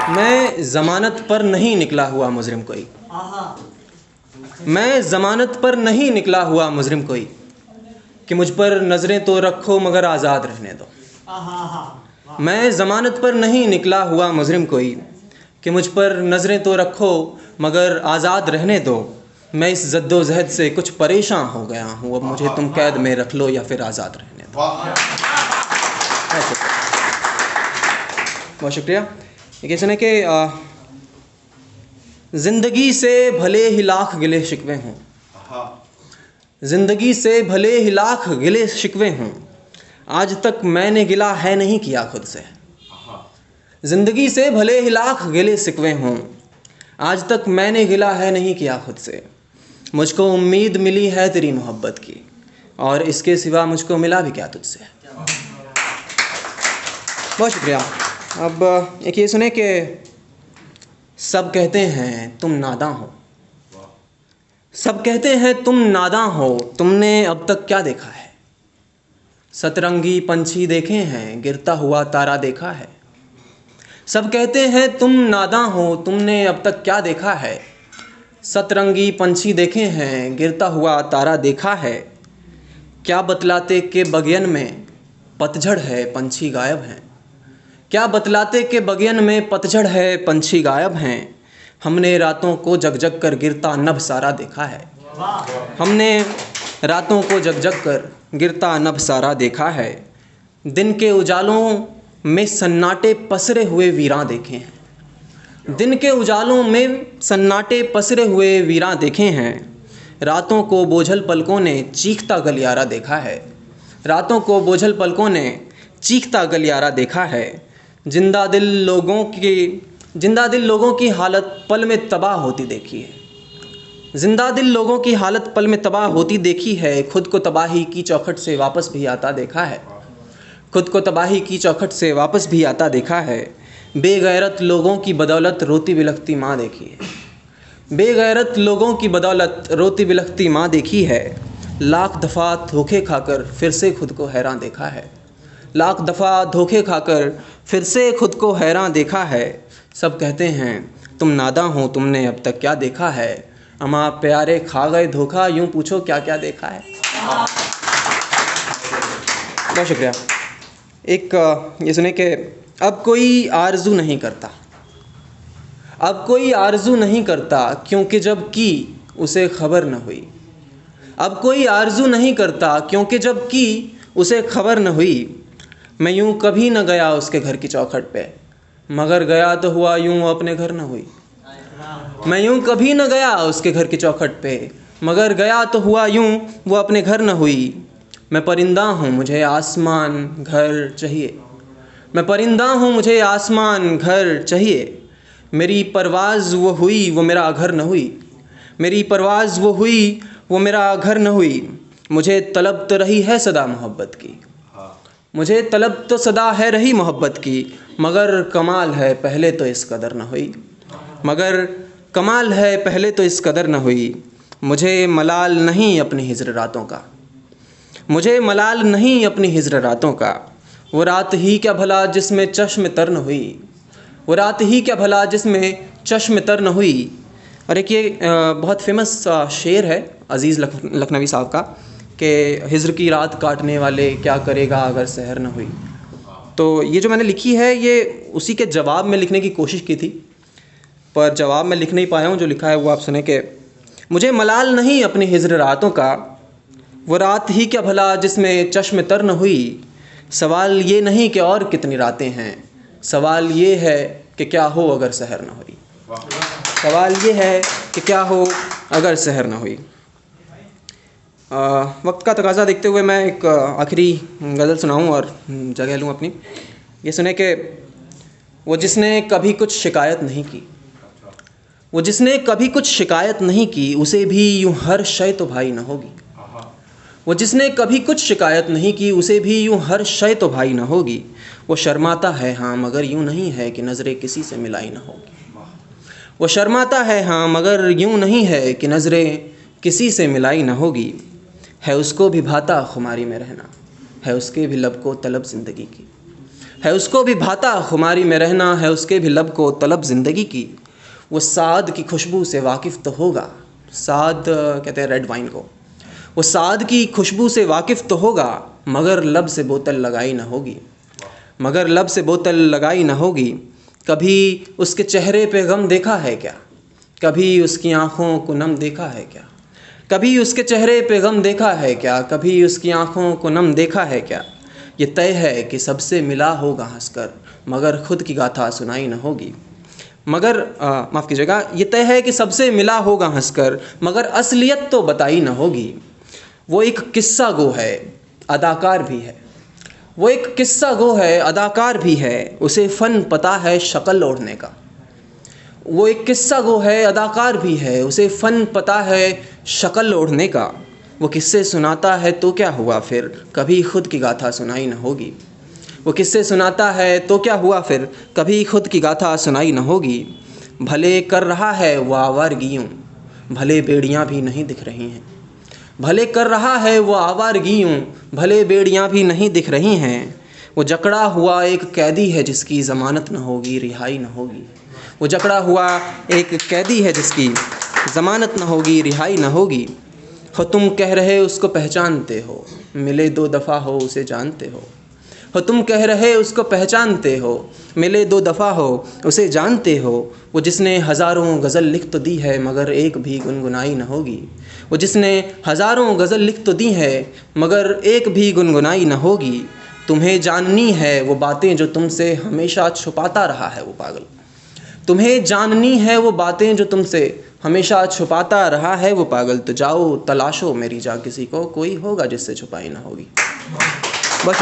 मैं ज़मानत पर नहीं निकला हुआ मुजरिम कोई। मैं ज़मानत पर नहीं निकला हुआ मुजरिम कोई कि मुझ पर नज़रें तो रखो मगर आज़ाद रहने दो। मैं ज़मानत पर नहीं निकला हुआ मुजरिम कोई कि मुझ पर नज़रें तो रखो मगर आज़ाद रहने दो। मैं इस जद्दोजहद से कुछ परेशान हो गया हूँ, अब मुझे तुम कैद में रख लो या फिर आज़ाद रहने दो। बहुत शुक्रिया। ये सुने कि ज़िंदगी से भले ही लाख गिले शिकवे हों, ज़िंदगी से भले ही लाख गिले शिकवे हों, आज तक मैंने गिला है नहीं किया खुद से। ज़िंदगी से भले ही लाख गिले शिकवे हों, आज तक मैंने गिला है नहीं किया खुद से। मुझको उम्मीद मिली है तेरी मोहब्बत की, और इसके सिवा मुझको मिला भी क्या तुझसे। बहुत शुक्रिया। अब एक ये सुने कि सब कहते हैं तुम नादां हो, सब कहते हैं तुम नादां हो, तुमने अब तक क्या देखा है। सतरंगी पंछी देखे हैं, गिरता हुआ तारा देखा है। सब कहते हैं तुम नादां हो, तुमने अब तक क्या देखा है। सतरंगी पंछी देखे हैं, गिरता हुआ तारा देखा है। क्या बतलाते के बगियन में पतझड़ है, पंछी गायब हैं। क्या बतलाते के बगियन में पतझड़ है, पंछी गायब हैं। हमने रातों को जग जग कर गिरता नभ सारा देखा है। हमने रातों को जग जग कर गिरता नभ सारा देखा है। दिन के उजालों में सन्नाटे पसरे हुए वीरां देखे हैं। दिन के उजालों में सन्नाटे पसरे हुए वीरां देखे हैं। रातों को बोझल पलकों ने चीखता गलियारा देखा है। रातों को बोझल पलकों ने चीखता गलियारा देखा है। जिंदा दिल लोगों की हालत पल में तबाह होती देखी है। जिंदा दिल लोगों की हालत पल में तबाह होती देखी है। खुद को तबाही की चौखट से वापस भी आता देखा है। खुद को तबाही की चौखट से वापस भी आता देखा है। बेगैरत लोगों की बदौलत रोती बिलखती माँ देखी है। बेगैरत लोगों की बदौलत रोती बिलखती माँ देखी है। लाख दफ़ा धोखे खाकर फिर से खुद को हैरान देखा है। लाख दफ़ा धोखे खाकर फिर से खुद को हैरान देखा है। सब कहते हैं तुम नादां हो, तुमने अब तक क्या देखा है। अमा प्यारे खा गए धोखा, यूँ पूछो क्या क्या देखा है। बहुत शुक्रिया। एक ये सुने कि अब कोई आरज़ू नहीं करता, अब कोई आरज़ू नहीं करता, क्योंकि जब की उसे खबर न हुई। अब कोई आरज़ू नहीं करता, क्योंकि जब की उसे खबर न हुई। मैं यूँ कभी न गया उसके घर की चौखट पे, मगर गया तो हुआ यूँ वो अपने घर न हुई। मैं यूँ कभी न गया उसके घर की चौखट पे, मगर गया तो हुआ यूँ वो अपने घर न हुई। मैं परिंदा हूँ, मुझे आसमान घर चाहिए। मैं परिंदा हूँ, मुझे आसमान घर चाहिए। मेरी परवाज़ वो हुई, वो मेरा घर न हुई। मेरी परवाज़ वो हुई, वो मेरा घर न हुई। मुझे तलब तो रही है सदा मोहब्बत की। मुझे तलब तो सदा है रही मोहब्बत की, मगर कमाल है पहले तो इस कदर न हुई। मगर कमाल है पहले तो इस कदर न हुई। मुझे मलाल नहीं अपनी हिज्र रातों का। मुझे मलाल नहीं अपनी हिज्र रातों का। वो रात ही क्या भला जिसमें चश्म तर न हुई। वो रात ही क्या भला जिसमें चश्म तर न हुई। और एक ये बहुत फेमस शेर है अज़ीज़ लखनवी साहब का कि हिज्र की रात काटने वाले क्या करेगा अगर सहर न हुई। तो ये जो मैंने लिखी है ये उसी के जवाब में लिखने की कोशिश की थी, पर जवाब में लिख नहीं पाया हूँ। जो लिखा है वो आप सुने कि मुझे मलाल नहीं अपनी हिज्र रातों का। वो रात ही क्या भला जिसमें चश्म तर न हुई। सवाल ये नहीं कि और कितनी रातें हैं, सवाल ये है कि क्या हो अगर सहर न हुई। सवाल ये है कि क्या हो अगर सहर न हुई। वक्त का तकाज़ा देखते हुए मैं एक आखिरी गज़ल सुनाऊं और जगह लूं अपनी। ये सुने कि वो जिसने कभी कुछ शिकायत नहीं की, वो जिसने कभी कुछ शिकायत नहीं की, उसे भी यूं हर शय तो भाई न होगी। वो जिसने कभी कुछ शिकायत नहीं की, उसे भी यूं हर शय तो भाई न होगी। वो शर्माता है हाँ मगर यूं नहीं है कि नज़रें किसी से मिलाई न होगी। वो शर्माता है हाँ मगर यूं नहीं है कि नज़रें किसी से मिलाई न होगी। है उसको भी भाता खुमारी में रहना, है उसके भी लब को तलब ज़िंदगी की। है उसको भी भाता खुमारी में रहना, है उसके भी लब को तलब ज़िंदगी की। वो साद की खुशबू से वाकिफ़ तो होगा, साद कहते हैं रेड वाइन को, वो साद की खुशबू से वाकिफ़ तो होगा, मगर लब से बोतल लगाई ना होगी, मगर लब से बोतल लगाई ना होगी। कभी उसके चेहरे पे गम देखा है क्या, कभी उसकी आँखों को नम देखा है क्या, कभी उसके चेहरे पे गम देखा है क्या, कभी उसकी आँखों को नम देखा है क्या। ये तय है कि सबसे मिला होगा हंसकर, मगर खुद की गाथा सुनाई न होगी, मगर माफ़ कीजिएगा, ये तय है कि सबसे मिला होगा हंसकर, मगर असलियत तो बताई न होगी। वो एक किस्सा गो है, अदाकार भी है, वो एक किस्सा गो है, अदाकार भी है, उसे फ़न पता है शक्ल ओढ़ने का। वो एक किस्सा गो है, अदाकार भी है, उसे फ़न पता है शक्ल ओढ़ने का। वो किस्से सुनाता है तो क्या हुआ फिर, कभी खुद की गाथा सुनाई न होगी। वो किस्से सुनाता है तो क्या हुआ फिर, कभी खुद की गाथा सुनाई न होगी। भले कर रहा है वो आवारगियों, भले बेड़ियाँ भी नहीं दिख रही हैं, भले कर रहा है वो आवारगियों, भले बेड़ियाँ भी नहीं दिख रही हैं। वो जकड़ा हुआ एक कैदी है जिसकी ज़मानत न होगी, रिहाई न होगी। वो जकड़ा हुआ एक कैदी है जिसकी ज़मानत न होगी, रिहाई न होगी। हो तुम कह रहे उसको पहचानते हो, मिले 2 दफ़ा हो उसे जानते हो तुम कह रहे उसको पहचानते हो, मिले 2 दफ़ा हो उसे जानते हो। वो जिसने हज़ारों गज़ल लिख तो दी है, मगर एक भी गुनगुनाई न होगी। वो जिसने हज़ारों गज़ल लिख तो दी है, मगर एक भी गुनगुनाई न होगी। तुम्हें जाननी है वो बातें जो तुमसे हमेशा छुपाता रहा है वो पागल, तुम्हें जाननी है वो बातें जो तुमसे हमेशा छुपाता रहा है वो पागल। तो जाओ तलाशो मेरी जा किसी को, कोई होगा जिससे छुपाई ना होगी। बस।